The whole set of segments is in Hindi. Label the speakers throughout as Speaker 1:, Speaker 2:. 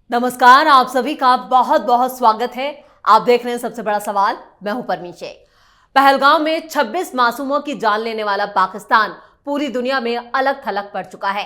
Speaker 1: नमस्कार, आप सभी का बहुत बहुत स्वागत है। आप देख रहे हैं सबसे बड़ा सवाल। मैं हूं परमीन शेख। पहलगाम में 26 मासूमों की जान लेने वाला पाकिस्तान पूरी दुनिया में अलग थलग पड़ चुका है।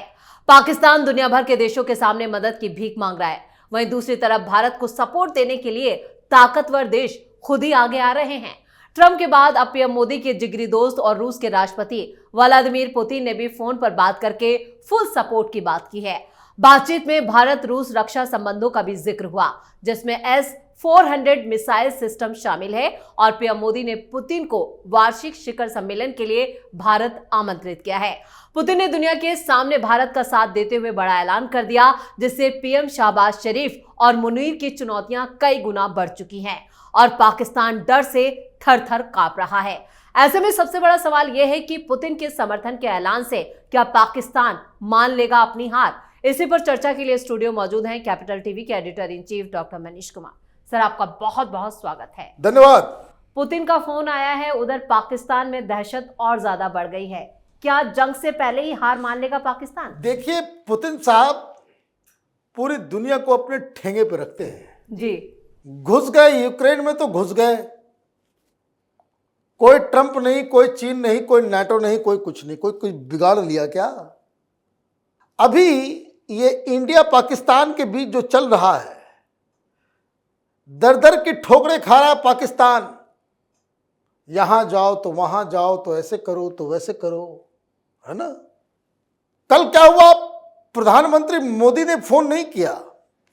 Speaker 1: पाकिस्तान दुनिया भर के देशों के सामने मदद की भीख मांग रहा है। वहीं दूसरी तरफ भारत को सपोर्ट देने के लिए ताकतवर देश खुद ही आगे आ रहे हैं। ट्रंप के बाद अब पीएम मोदी के जिगरी दोस्त और रूस के राष्ट्रपति व्लादिमीर पुतिन ने भी फोन पर बात करके फुल सपोर्ट की बात की है। बातचीत में भारत रूस रक्षा संबंधों का भी जिक्र हुआ, जिसमें S-400 मिसाइल सिस्टम शामिल है और पीएम मोदी ने पुतिन को वार्षिक शिखर सम्मेलन के लिए भारत आमंत्रित किया है। पुतिन ने दुनिया के सामने भारत का साथ देते हुए बड़ा ऐलान कर दिया, जिससे पीएम शहबाज शरीफ और मुनीर की चुनौतियां कई गुना बढ़ चुकी हैं और पाकिस्तान डर से थर थर कांप रहा है। ऐसे में सबसे बड़ा सवाल यह है कि पुतिन के समर्थन के ऐलान से क्या पाकिस्तान मान लेगा अपनी हार। इसी पर चर्चा के लिए स्टूडियो मौजूद हैं कैपिटल टीवी के editor in chief doctor Manish Kumar. Sir, आपका बहुत बहुत स्वागत है।
Speaker 2: धन्यवाद।
Speaker 1: पुतिन का फोन आया है, उधर पाकिस्तान में दहशत और ज्यादा बढ़ गई है। क्या जंग से पहले ही हार मान लेगा पाकिस्तान?
Speaker 2: देखिए, पुतिन साहब पूरी दुनिया को अपने ठेंगे पे रखते हैं
Speaker 1: जी।
Speaker 2: घुस गए यूक्रेन में तो घुस गए। कोई ट्रंप नहीं, कोई चीन नहीं, कोई नाटो नहीं, कोई कुछ नहीं। कोई कुछ बिगाड़ लिया क्या? अभी ये इंडिया पाकिस्तान के बीच जो चल रहा है, दर दर की ठोकरें खा रहा है पाकिस्तान। यहां जाओ तो वहां जाओ, तो ऐसे करो तो वैसे करो, है ना। कल क्या हुआ? प्रधानमंत्री मोदी ने फोन नहीं किया।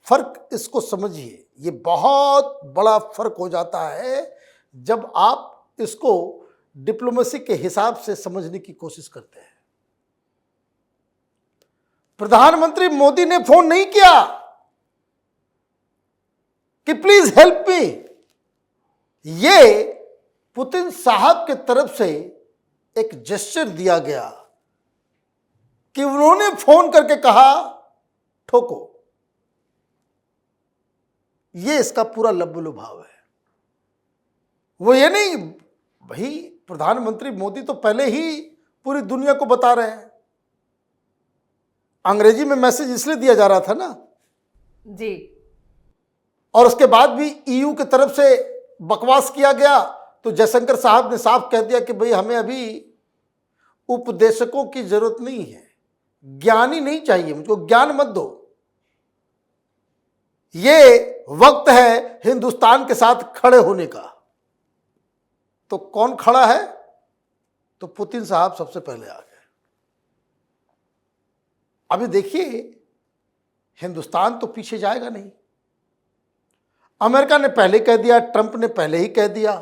Speaker 2: फर्क इसको समझिए, ये बहुत बड़ा फर्क हो जाता है जब आप इसको डिप्लोमेसी के हिसाब से समझने की कोशिश करते हैं। प्रधानमंत्री मोदी ने फोन नहीं किया कि प्लीज हेल्प मी। ये पुतिन साहब के तरफ से एक जेस्चर दिया गया कि उन्होंने फोन करके कहा ठोको। ये इसका पूरा लब्बलुभाव है। वो ये नहीं, भाई प्रधानमंत्री मोदी तो पहले ही पूरी दुनिया को बता रहे हैं। अंग्रेजी में मैसेज इसलिए दिया जा रहा था ना
Speaker 1: जी।
Speaker 2: और उसके बाद भी ईयू की तरफ से बकवास किया गया तो जयशंकर साहब ने साफ कह दिया कि भाई हमें अभी उपदेशकों की जरूरत नहीं है, ज्ञानी नहीं चाहिए, मुझको ज्ञान मत दो। ये वक्त है हिंदुस्तान के साथ खड़े होने का। तो कौन खड़ा है? तो पुतिन साहब सबसे पहले आ गए। अभी देखिए, हिंदुस्तान तो पीछे जाएगा नहीं। अमेरिका ने पहले कह दिया, ट्रंप ने पहले ही कह दिया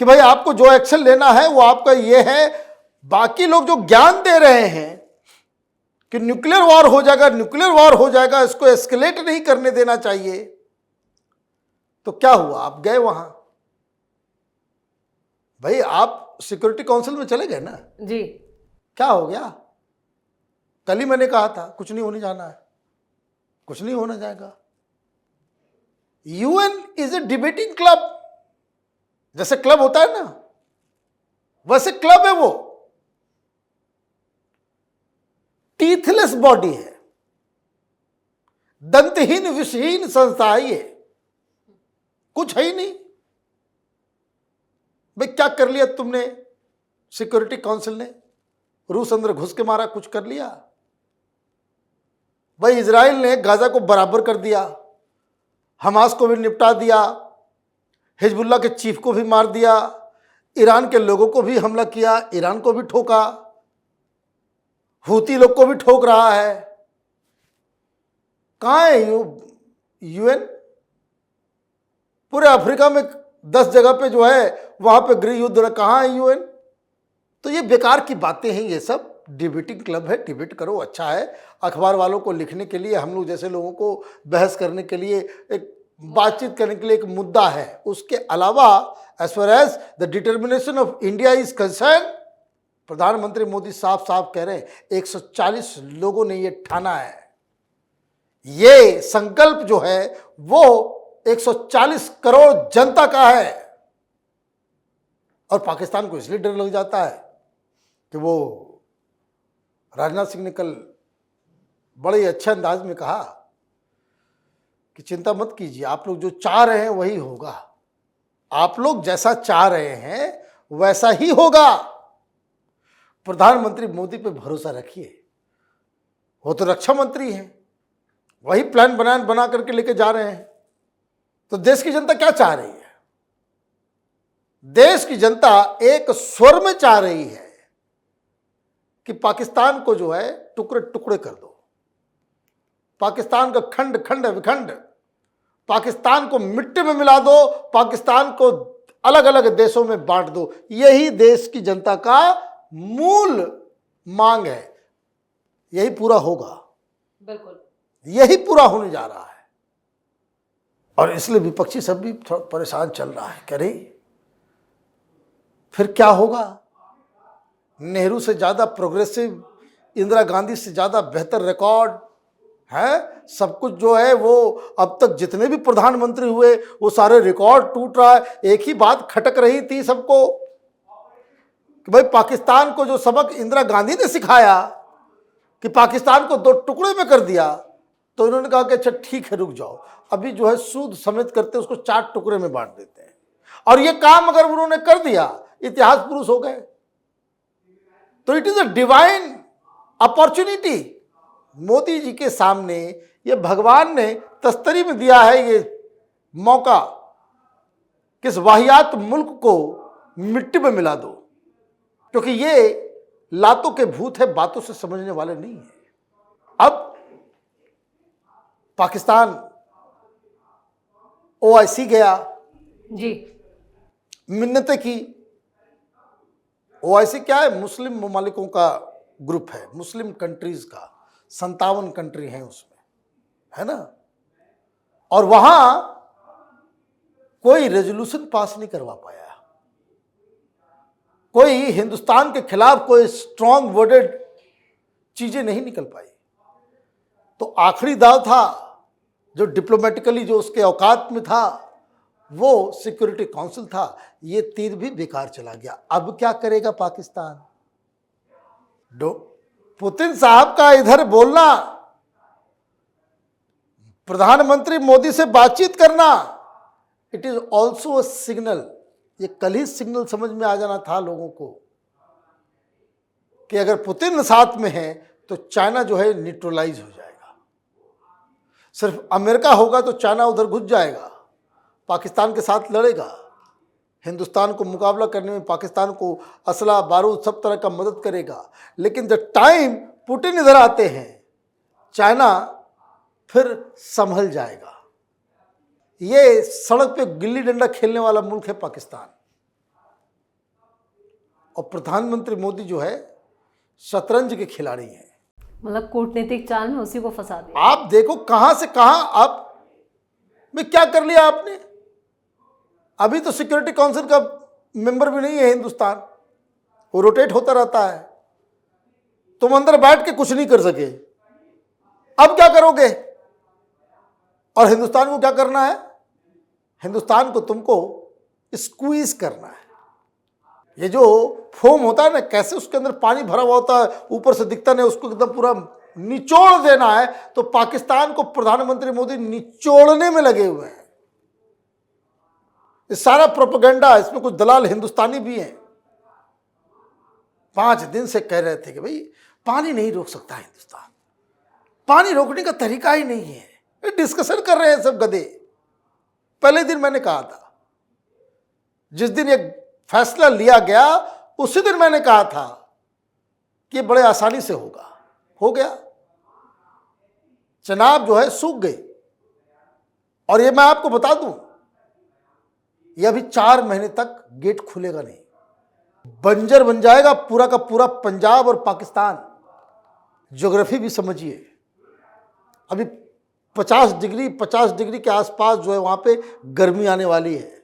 Speaker 2: कि भाई आपको जो एक्शन लेना है वो आपका ये है। बाकी लोग जो ज्ञान दे रहे हैं कि न्यूक्लियर वॉर हो जाएगा, न्यूक्लियर वॉर हो जाएगा, इसको एस्केलेट नहीं करने देना चाहिए, तो क्या हुआ? आप गए वहां। भाई आप सिक्योरिटी काउंसिल में चले गए ना
Speaker 1: जी।
Speaker 2: क्या हो गया? कल ही मैंने कहा था कुछ नहीं होने जाना है, कुछ नहीं होने जाएगा। UN is a debating club. जैसे क्लब होता है ना, वैसे क्लब है वो। टीथलेस बॉडी है, दंतहीन विषहीन संस्था है ये, कुछ है ही नहीं। भाई क्या कर लिया तुमने? सिक्योरिटी काउंसिल ने रूस अंदर घुस के मारा, कुछ कर लिया? भाई इजराइल ने गाजा को बराबर कर दिया, हमास को भी निपटा दिया, हिजबुल्लाह के चीफ को भी मार दिया, ईरान के लोगों को भी हमला किया, ईरान को भी ठोका, हूती लोग को भी ठोक रहा है। कहां है यूएन? पूरे अफ्रीका में 10 जगह पे जो है वहां पे गृह युद्ध, कहां है यूएन? तो ये बेकार की बातें हैं, ये सब डिबेटिंग क्लब है। डिबेट करो, अच्छा है। अखबार वालों को लिखने के लिए, हम लोग जैसे लोगों को बहस करने के लिए, एक बातचीत करने के लिए एक मुद्दा है। उसके अलावा as far as the determination of India is concern, प्रधानमंत्री मोदी साफ साफ कह रहे हैं 140 लोगों ने ये ठाना है। ये संकल्प जो है वो 140 करोड़ जनता का है। और पाकिस्तान को इसलिए डर लग जाता है कि वो राजनाथ सिंह ने कल बड़े अच्छे अंदाज में कहा कि चिंता मत कीजिए, आप लोग जो चाह रहे हैं वही होगा, आप लोग जैसा चाह रहे हैं वैसा ही होगा। प्रधानमंत्री मोदी पे भरोसा रखिए, वो तो रक्षा मंत्री हैं, वही प्लान बना करके लेके जा रहे हैं। तो देश की जनता क्या चाह रही है? देश की जनता एक स्वर में चाह रही है कि पाकिस्तान को जो है टुकड़े टुकड़े कर दो, पाकिस्तान का खंड खंड विखंड, पाकिस्तान को मिट्टी में मिला दो, पाकिस्तान को अलग अलग देशों में बांट दो। यही देश की जनता का मूल मांग है, यही पूरा होगा,
Speaker 1: बिल्कुल
Speaker 2: यही पूरा होने जा रहा है। और इसलिए विपक्षी सब भी थोड़ा परेशान चल रहा है, कह रही फिर क्या होगा? नेहरू से ज्यादा प्रोग्रेसिव, इंदिरा गांधी से ज्यादा बेहतर रिकॉर्ड है, सब कुछ जो है वो अब तक जितने भी प्रधानमंत्री हुए वो सारे रिकॉर्ड टूट रहा है। एक ही बात खटक रही थी सबको कि भाई पाकिस्तान को जो सबक इंदिरा गांधी ने सिखाया कि पाकिस्तान को दो टुकड़े में कर दिया, तो इन्होंने कहा कि अच्छा ठीक है रुक जाओ, अभी जो है सूद समेत करते उसको 4 टुकड़े में बांट देते हैं। और ये काम अगर उन्होंने कर दिया, इतिहास पुरुष हो गए। तो it is a divine opportunity. Modi ji के सामने ये भगवान ने तस्तरी में दिया है ये मौका कि इस वाहियात मुल्क को मिट्टी में मिला दो, क्योंकि ये लातों के भूत है, बातों से समझने वाले नहीं है। अब पाकिस्तान ओआईसी गया
Speaker 1: जी,
Speaker 2: मिन्नतें की। ओआईसी क्या है? मुस्लिम ममालिकों का ग्रुप है, मुस्लिम कंट्रीज का, 57 कंट्री हैं उसमें, है ना। और वहां कोई रेजोल्यूशन पास नहीं करवा पाया, कोई हिंदुस्तान के खिलाफ कोई स्ट्रॉन्ग वर्डेड चीजें नहीं निकल पाई। तो आखिरी दाव था जो डिप्लोमेटिकली जो उसके औकात में था वो सिक्योरिटी काउंसिल था। ये तीर भी बेकार चला गया। अब क्या करेगा पाकिस्तान? पुतिन साहब का इधर बोलना, प्रधानमंत्री मोदी से बातचीत करना, it is also a signal. ये कल ही सिग्नल समझ में आ जाना था लोगों को कि अगर पुतिन साथ में है तो चाइना जो है न्यूट्रलाइज हो जाएगा। सिर्फ अमेरिका होगा तो चाइना उधर घुस जाएगा, पाकिस्तान के साथ लड़ेगा, हिंदुस्तान को मुकाबला करने में पाकिस्तान को असला बारूद सब तरह का मदद करेगा। लेकिन द टाइम पुतिन इधर आते हैं, चाइना फिर संभल जाएगा। ये सड़क पे गिल्ली डंडा खेलने वाला मुल्क है पाकिस्तान, और प्रधानमंत्री मोदी जो है शतरंज के खिलाड़ी हैं।
Speaker 1: मतलब कूटनीतिक चाल में उसी को फंसा दिया।
Speaker 2: आप देखो कहां से कहां आप में क्या कर लिया आपने। अभी तो सिक्योरिटी काउंसिल का मेंबर भी नहीं है हिंदुस्तान, वो रोटेट होता रहता है। तुम अंदर बैठ के कुछ नहीं कर सके, अब क्या करोगे? और हिंदुस्तान को क्या करना है? हिंदुस्तान को तुमको स्क्वीज करना है। ये जो फोम होता है ना, कैसे उसके अंदर पानी भरा हुआ होता है, ऊपर से दिखता नहीं, उसको एकदम पूरा निचोड़ देना है। तो पाकिस्तान को प्रधानमंत्री मोदी निचोड़ने में लगे हुए हैं। ये सारा प्रोपेगेंडा, इसमें कुछ दलाल हिंदुस्तानी भी हैं। 5 दिन से कह रहे थे कि भाई पानी नहीं रोक सकता हिंदुस्तान, पानी रोकने का तरीका ही नहीं है। ये डिस्कशन कर रहे हैं सब गधे। पहले दिन मैंने कहा था, जिस दिन ये फैसला लिया गया उसी दिन मैंने कहा था कि ये बड़े आसानी से होगा, हो गया। चनाब जो है सूख गई। और ये मैं आपको बता दूं, ये अभी 4 महीने तक गेट खुलेगा नहीं, बंजर बन जाएगा पूरा का पूरा पंजाब और पाकिस्तान। ज्योग्राफी भी समझिए, अभी 50 डिग्री के आसपास जो है वहां पे गर्मी आने वाली है।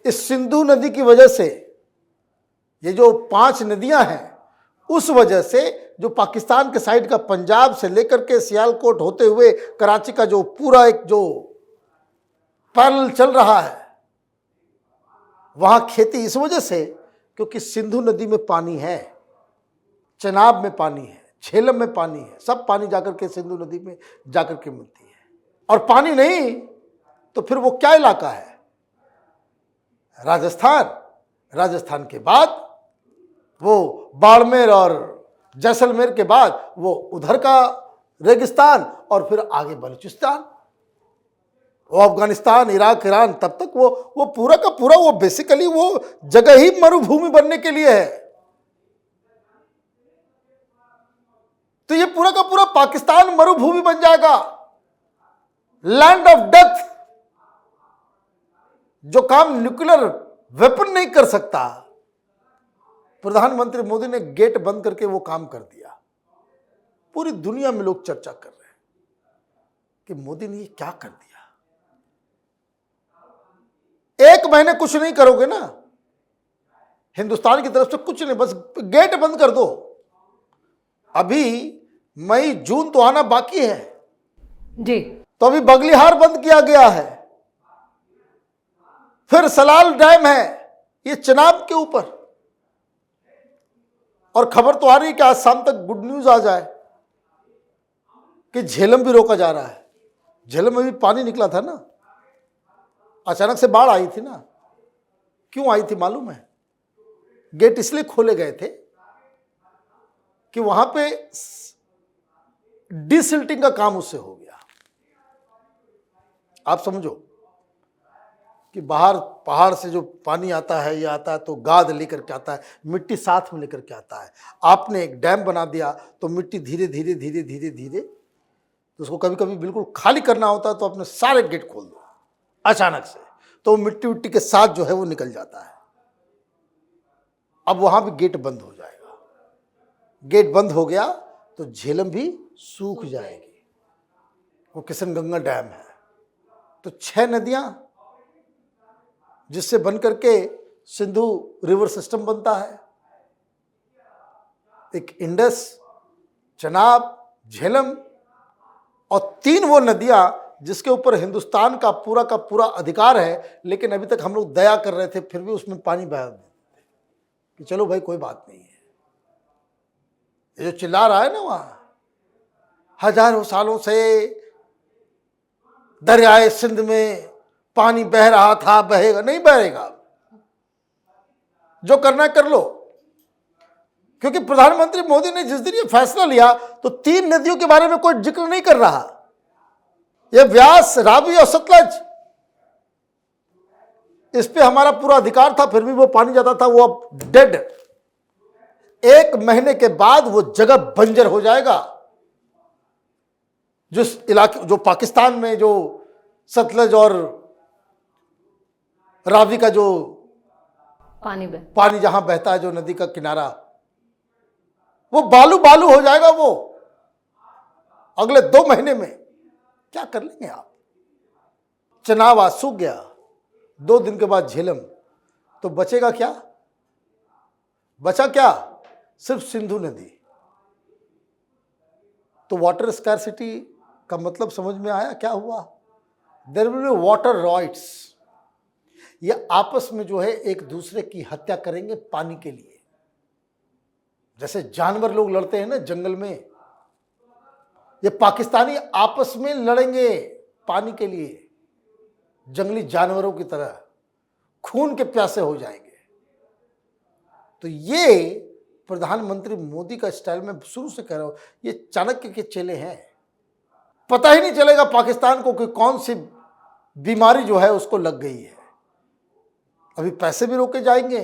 Speaker 2: इस सिंधु नदी की वजह से, ये जो 5 नदियां हैं, उस वजह से जो पाकिस्तान के साइड का पंजाब से लेकर के सियालकोट होते हुए कराची का जो पूरा एक जो पैरेलल चल रहा है, वहां खेती इस वजह से क्योंकि सिंधु नदी में पानी है, चनाब में पानी है। झेलम में पानी है, सब पानी जाकर के सिंधु नदी में जाकर के मिलती है। और पानी नहीं तो फिर वो क्या इलाका है? राजस्थान। राजस्थान के बाद वो बाड़मेर और जैसलमेर के बाद वो उधर का रेगिस्तान और फिर आगे बलूचिस्तान, वो अफगानिस्तान, इराक, ईरान, तब तक वो पूरा का पूरा वो बेसिकली वो जगह ही मरुभूमि बनने के लिए है। तो ये पूरा का पूरा पाकिस्तान मरुभूमि बन जाएगा, लैंड ऑफ डेथ। जो काम न्यूक्लियर वेपन नहीं कर सकता, प्रधानमंत्री मोदी ने गेट बंद करके वो काम कर दिया। पूरी दुनिया में लोग चर्चा कर रहे हैं कि मोदी ने ये क्या कर दिया। एक महीने कुछ नहीं करोगे ना, हिंदुस्तान की तरफ से कुछ नहीं, बस गेट बंद कर दो। अभी मई जून तो आना बाकी है
Speaker 1: जी,
Speaker 2: तो अभी बगलिहार बंद किया गया है, फिर सलाल डैम है, ये चनाब के ऊपर। और खबर तो आ रही है कि आज शाम तक गुड न्यूज आ जाए कि झेलम भी रोका जा रहा है। झेलम में भी पानी निकला था ना, अचानक से बाढ़ आई थी ना। क्यों आई थी मालूम है? गेट इसलिए खोले गए थे कि वहां पे डिसिल्टिंग का काम उससे हो गया। आप समझो कि बाहर पहाड़ से जो पानी आता है, ये आता है तो गाद लेकर के आता है, मिट्टी साथ में लेकर के आता है। आपने एक डैम बना दिया तो मिट्टी धीरे धीरे धीरे धीरे धीरे, तो उसको कभी कभी बिल्कुल खाली करना होता है तो अपने सारे गेट खोल दो अचानक से, तो मिट्टी विट्टी के साथ जो है वो निकल जाता है। अब वहां भी गेट बंद हो जाएगा। गेट बंद हो गया तो झेलम भी सूख जाएगी। वो किशनगंगा डैम है, तो 6 नदियां जिससे बन करके सिंधु रिवर सिस्टम बनता है। एक इंडस, चनाब, झेलम और 3 वो नदियां जिसके ऊपर हिंदुस्तान का पूरा अधिकार है। लेकिन अभी तक हम लोग दया कर रहे थे, फिर भी उसमें पानी बहा देते कि चलो भाई कोई बात नहीं है। ये जो चिल्ला रहा है ना, वहां हजारों सालों से दरियाए सिंध में पानी बह रहा था, बहेगा नहीं, बहेगा। जो करना कर लो, क्योंकि प्रधानमंत्री मोदी ने जिस दिन ये फैसला लिया तो 3 नदियों के बारे में कोई जिक्र नहीं कर रहा। ये व्यास, रावी और सतलज, इस पे हमारा पूरा अधिकार था, फिर भी वो पानी जाता था, वो अब डेड। 1 महीने के बाद वो जगह बंजर हो जाएगा। जिस इलाके, जो पाकिस्तान में जो सतलज और रावी का जो पानी जहां बहता है, जो नदी का किनारा, वो बालू बालू हो जाएगा। वो अगले 2 महीने में क्या कर लेंगे आप? चनाब आज सूख गया, 2 दिन के बाद झेलम, तो बचेगा क्या? बचा क्या? सिर्फ सिंधु नदी। तो वाटर स्कैरसिटी का मतलब समझ में आया क्या हुआ? There will be water rights. ये आपस में जो है एक दूसरे की हत्या करेंगे पानी के लिए। जैसे जानवर लोग लड़ते हैं ना जंगल में, ये पाकिस्तानी आपस में लड़ेंगे पानी के लिए, जंगली जानवरों की तरह खून के प्यासे हो जाएंगे। तो ये प्रधानमंत्री मोदी का स्टाइल, में शुरू से कह रहा हूं, ये चाणक्य के चेले हैं। पता ही नहीं चलेगा पाकिस्तान को कि कौन सी बीमारी जो है उसको लग गई है। अभी पैसे भी रोके जाएंगे,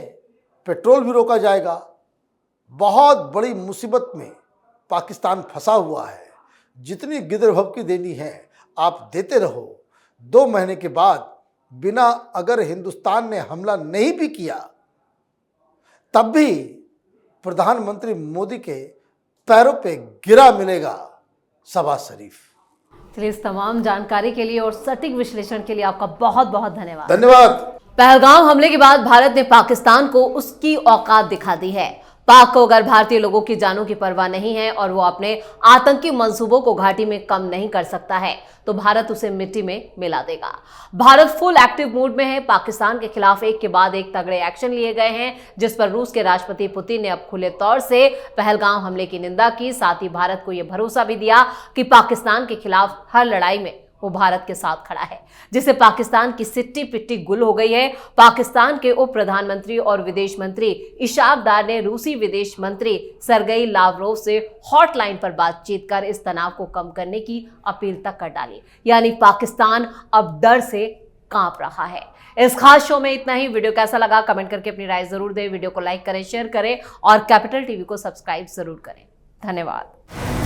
Speaker 2: पेट्रोल भी रोका जाएगा। बहुत बड़ी मुसीबत में पाकिस्तान फंसा हुआ है। जितनी गिदरभव की देनी है आप देते रहो। 2 महीने के बाद बिना, अगर हिंदुस्तान ने हमला नहीं भी किया, तब भी प्रधानमंत्री मोदी के पैरों पे गिरा मिलेगा शहबाज शरीफ।
Speaker 1: चलिए, इस तमाम जानकारी के लिए और सटीक विश्लेषण के लिए आपका बहुत बहुत धन्यवाद।
Speaker 2: धन्यवाद।
Speaker 1: पहलगाम हमले के बाद भारत ने पाकिस्तान को उसकी औकात दिखा दी है। पाक को अगर भारतीय लोगों की जानों की परवाह नहीं है और वो अपने आतंकी मंसूबों को घाटी में कम नहीं कर सकता है तो भारत उसे मिट्टी में मिला देगा। भारत फुल एक्टिव मूड में है। पाकिस्तान के खिलाफ एक के बाद एक तगड़े एक्शन लिए गए हैं, जिस पर रूस के राष्ट्रपति पुतिन ने अब खुले तौर से पहलगाम हमले की निंदा की। साथ ही भारत को यह भरोसा भी दिया कि पाकिस्तान के खिलाफ हर लड़ाई में वो भारत के साथ खड़ा है, जिससे पाकिस्तान की सिट्टी पिट्टी गुल हो गई है। पाकिस्तान के उप प्रधानमंत्री और विदेश मंत्री इशाक डार ने रूसी विदेश मंत्री सरगेई लावरोव से हॉटलाइन पर बातचीत कर इस तनाव को कम करने की अपील तक कर डाली। यानी पाकिस्तान अब डर से कांप रहा है। इस खास शो में इतना ही। वीडियो कैसा लगा कमेंट करके अपनी राय जरूर दें। वीडियो को लाइक करें, शेयर करें और कैपिटल टीवी को सब्सक्राइब जरूर करें। धन्यवाद।